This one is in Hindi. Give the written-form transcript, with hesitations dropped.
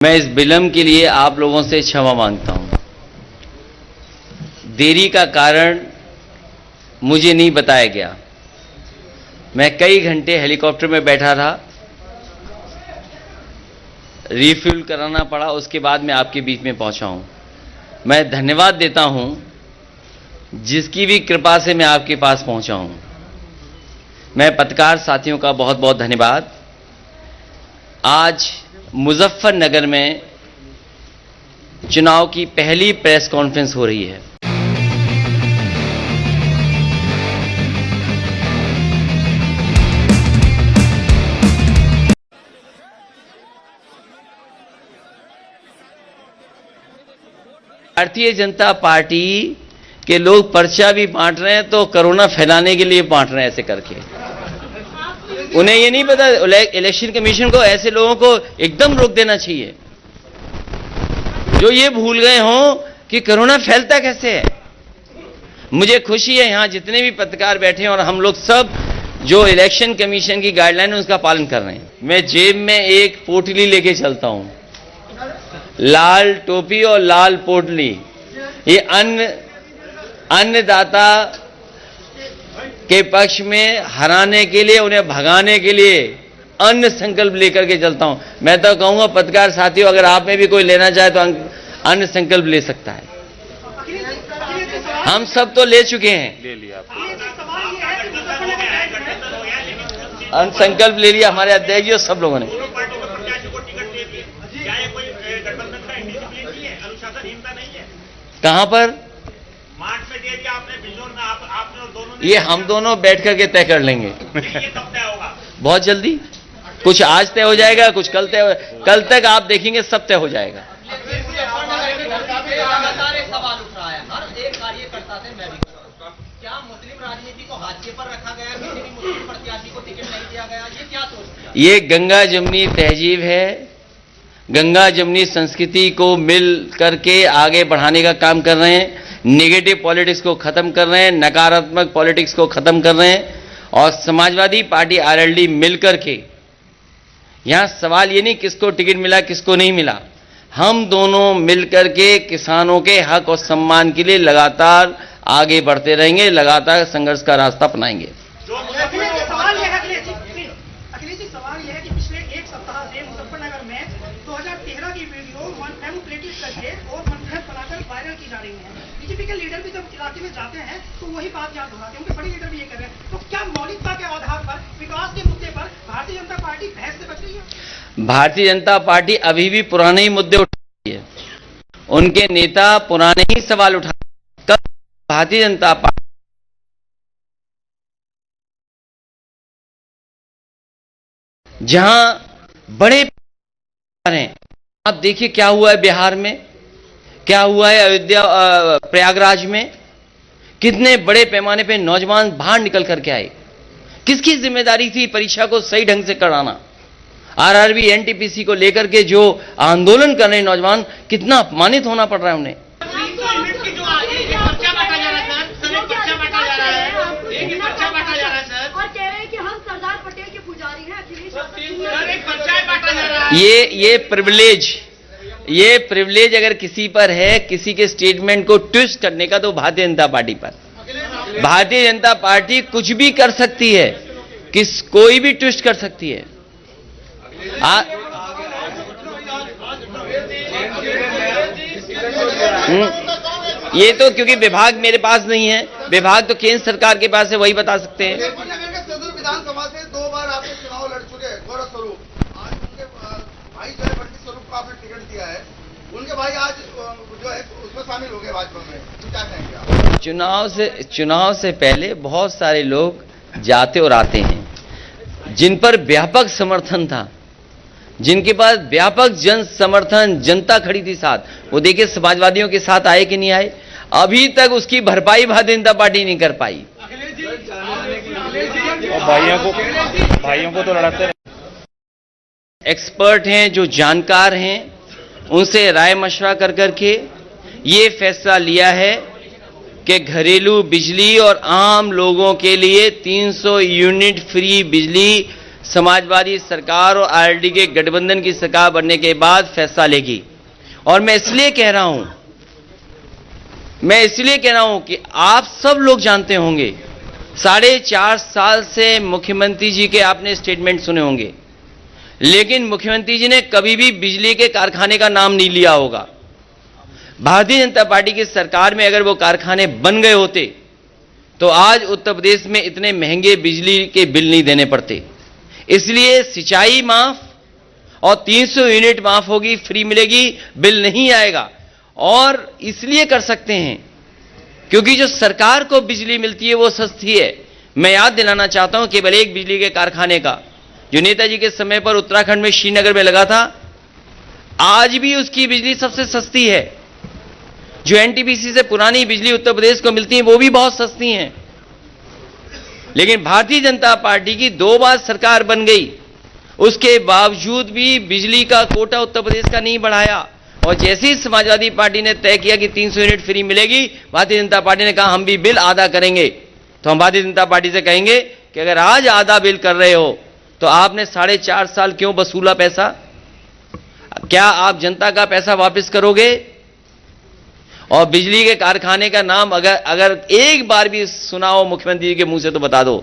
मैं इस विलंब के लिए आप लोगों से क्षमा मांगता हूं। देरी का कारण मुझे नहीं बताया गया। मैं कई घंटे हेलीकॉप्टर में बैठा रहा, रिफ्यूल कराना पड़ा, उसके बाद मैं आपके बीच में पहुंचा हूं। मैं धन्यवाद देता हूं जिसकी भी कृपा से मैं आपके पास पहुंचा हूं। मैं पत्रकार साथियों का बहुत बहुत धन्यवाद। आज मुजफ्फरनगर में चुनाव की पहली प्रेस कॉन्फ्रेंस हो रही है। भारतीय जनता पार्टी के लोग पर्चा भी बांट रहे हैं तो कोरोना फैलाने के लिए बांट रहे हैं ऐसे करके। उन्हें ये नहीं पता इलेक्शन कमीशन को ऐसे लोगों को एकदम रोक देना चाहिए जो ये भूल गए हों कि कोरोना फैलता कैसे है। मुझे खुशी है यहां जितने भी पत्रकार बैठे हैं और हम लोग सब जो इलेक्शन कमीशन की गाइडलाइन है उसका पालन कर रहे हैं। मैं जेब में एक पोटली लेके चलता हूं, लाल टोपी और लाल पोटली। ये अन्नदाता के पक्ष में हराने के लिए, उन्हें भगाने के लिए अन्न संकल्प लेकर के चलता हूं। मैं तो कहूंगा पत्रकार साथियों, अगर आप में भी कोई लेना चाहे तो अन्न संकल्प ले सकता है। हम सब तो ले चुके हैं, ले लिया अन्न संकल्प ले लिया हमारे अध्यक्ष जी और सब लोगों ने। कहां पर मार्च में दे दिया आपने, बिजोर में आपने और दोनों ने। ये हम दोनों बैठ करके तय कर लेंगे। ये कब तय होगा? बहुत जल्दी। कुछ आज तय हो जाएगा, कुछ कल तय हो, कल तक आप देखेंगे सब तय हो जाएगा। लगातार एक सवाल उठ रहा है, हर एक कार्यकर्ता से मैं भी क्या मुस्लिम राजनीति को हाशिए पर रखा गया, किसी भी मुस्लिम प्रत्याशी को टिकट नहीं दिया गया, ये क्या सोचते हैं? ये गंगा जमुनी तहजीब है। गंगा जमुनी संस्कृति को मिल करके आगे बढ़ाने का काम कर रहे हैं। नेगेटिव पॉलिटिक्स को खत्म कर रहे हैं, नकारात्मक पॉलिटिक्स को खत्म कर रहे हैं। और समाजवादी पार्टी आरएलडी मिलकर के, यहां सवाल ये नहीं किसको टिकट मिला किसको नहीं मिला, हम दोनों मिलकर के किसानों के हक और सम्मान के लिए लगातार आगे बढ़ते रहेंगे, लगातार संघर्ष का रास्ता अपनाएंगे। सवाल यह है अखिलेश जी, सवाल यह है कि पिछले एक सप्ताह से मुजफ्फरनगर में 2013 की वीडियो मैनिपुलेटेड करके और मनगढ़ंत बनाकर वायरल की जा रही है। बीजेपी के लीडर भी जब इलाके में जाते हैं तो वही बात याद दोहराते हैं, उनके बड़े लीडर भी ये कर रहे हैं। तो क्या मौलिकता के आधार पर विकास के मुद्दे पर भारतीय जनता पार्टी बहस से बच रही है? भारतीय जनता पार्टी अभी भी पुराने ही मुद्दे उठा रही है। उनके नेता पुराने ही सवाल उठा रहे हैं। कब भारतीय जनता पार्टी जहां बड़े हैं, आप देखिए क्या हुआ है बिहार में, क्या हुआ है अयोध्या प्रयागराज में, कितने बड़े पैमाने पे नौजवान बाहर निकल करके आए। किसकी जिम्मेदारी थी परीक्षा को सही ढंग से कराना? आरआरबी एनटीपीसी को लेकर के जो आंदोलन कर रहे नौजवान, कितना अपमानित होना पड़ रहा है उन्हें। ये प्रिविलेज अगर किसी पर है, किसी के स्टेटमेंट को ट्विस्ट करने का, तो भारतीय जनता पार्टी पर। भारतीय जनता पार्टी कुछ भी कर सकती है, कोई भी ट्विस्ट कर सकती है। ये तो क्योंकि विभाग मेरे पास नहीं है, विभाग तो केंद्र सरकार के पास है, वही बता सकते हैं। विधानसभा से 2 बार आपने चुनाव लड़ चुके हैं, गौरव स्वरूप। आज उनके भाई जो है पंडित स्वरूप को आपने टिकट दिया है, उनके भाई आज जो है उसमें शामिल हो गए भाजपा में, तो क्या कहेंगे आप? चुनाव से पहले बहुत सारे लोग जाते और आते हैं जिन पर व्यापक समर्थन था, जिनके पास व्यापक जन समर्थन, जनता खड़ी थी साथ। वो देखिए समाजवादियों के साथ आए कि नहीं आए, अभी तक उसकी भरपाई भारतीय जनता पार्टी नहीं कर पाई। भाइयों को तो लड़ाते रहे। एक्सपर्ट हैं, जो जानकार हैं, उनसे राय मशवरा कर करके ये फैसला लिया है कि घरेलू बिजली और आम लोगों के लिए 300 यूनिट फ्री बिजली समाजवादी सरकार और आरएलडी के गठबंधन की सरकार बनने के बाद फैसला लेगी। और मैं इसलिए कह रहा हूं कि आप सब लोग जानते होंगे, 4.5 साल से मुख्यमंत्री जी के आपने स्टेटमेंट सुने होंगे, लेकिन मुख्यमंत्री जी ने कभी भी बिजली के कारखाने का नाम नहीं लिया होगा। भारतीय जनता पार्टी की सरकार में अगर वो कारखाने बन गए होते तो आज उत्तर प्रदेश में इतने महंगे बिजली के बिल नहीं देने पड़ते। इसलिए सिंचाई माफ और 300 यूनिट माफ होगी, फ्री मिलेगी, बिल नहीं आएगा। और इसलिए कर सकते हैं क्योंकि जो सरकार को बिजली मिलती है वो सस्ती है। मैं याद दिलाना चाहता हूं केवल एक बिजली के कारखाने का जो नेताजी के समय पर उत्तराखंड में श्रीनगर में लगा था, आज भी उसकी बिजली सबसे सस्ती है। जो एनटीपीसी से पुरानी बिजली उत्तर प्रदेश को मिलती है वो भी बहुत सस्ती हैं। लेकिन भारतीय जनता पार्टी की 2 बार सरकार बन गई, उसके बावजूद भी बिजली का कोटा उत्तर प्रदेश का नहीं बढ़ाया। और जैसे ही समाजवादी पार्टी ने तय किया कि 300 यूनिट फ्री मिलेगी, भारतीय जनता पार्टी ने कहा हम भी बिल आधा करेंगे। तो हम भारतीय जनता पार्टी से कहेंगे कि अगर आज आधा बिल कर रहे हो तो आपने 4.5 साल क्यों वसूला पैसा? क्या आप जनता का पैसा वापस करोगे? और बिजली के कारखाने का नाम अगर एक बार भी सुना हो मुख्यमंत्री जी के मुंह से तो बता दो।